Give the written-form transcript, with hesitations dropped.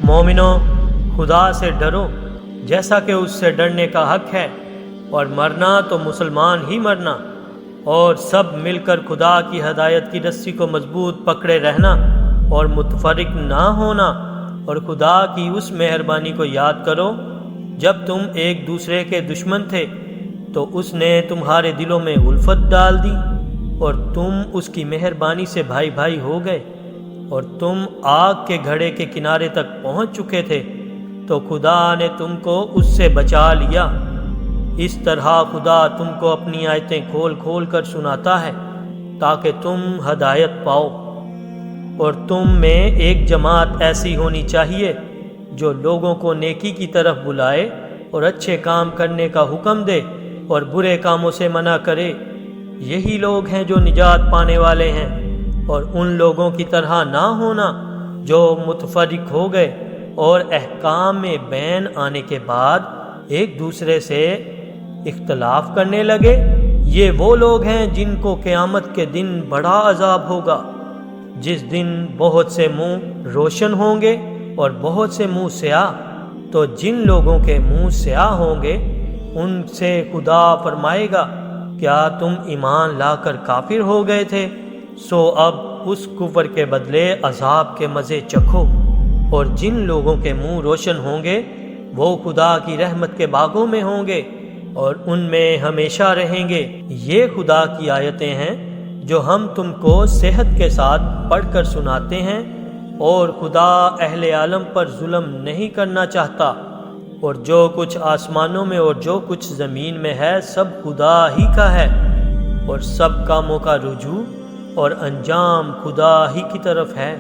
مومنو، خدا سے ڈرو جیسا کہ اس سے ڈرنے کا حق ہے، اور مرنا تو مسلمان ہی مرنا، اور سب مل کر خدا کی ہدایت کی رسی کو مضبوط پکڑے رہنا اور متفرق نہ ہونا، اور خدا کی اس مہربانی کو یاد کرو جب تم ایک دوسرے کے دشمن تھے تو اس نے تمہارے دلوں میں الفت ڈال دی اور تم اس کی مہربانی سے بھائی بھائی ہو گئے، اور تم آگ کے گھڑے کے کنارے تک پہنچ چکے تھے تو خدا نے تم کو اس سے بچا لیا۔ اس طرح خدا تم کو اپنی آیتیں کھول کھول کر سناتا ہے تاکہ تم ہدایت پاؤ، اور تم میں ایک جماعت ایسی ہونی چاہیے جو لوگوں کو نیکی کی طرف بلائے اور اچھے کام کرنے کا حکم دے اور برے کاموں سے منع کرے۔ یہی لوگ ہیں جو نجات پانے والے ہیں، اور ان لوگوں کی طرح نہ ہونا جو متفرق ہو گئے اور احکام میں بین آنے کے بعد ایک دوسرے سے اختلاف کرنے لگے۔ یہ وہ لوگ ہیں جن کو قیامت کے دن بڑا عذاب ہوگا، جس دن بہت سے منہ روشن ہوں گے اور بہت سے منہ سیاہ۔ تو جن لوگوں کے منہ سیاہ ہوں گے ان سے خدا فرمائے گا، کیا تم ایمان لا کر کافر ہو گئے تھے؟ سو اب اس کفر کے بدلے عذاب کے مزے چکھو۔ اور جن لوگوں کے منہ روشن ہوں گے وہ خدا کی رحمت کے باغوں میں ہوں گے اور ان میں ہمیشہ رہیں گے۔ یہ خدا کی آیتیں ہیں جو ہم تم کو صحت کے ساتھ پڑھ کر سناتے ہیں، اور خدا اہل عالم پر ظلم نہیں کرنا چاہتا، اور جو کچھ آسمانوں میں اور جو کچھ زمین میں ہے سب خدا ہی کا ہے، اور سب کاموں کا رجوع اور انجام خدا ہی کی طرف ہے۔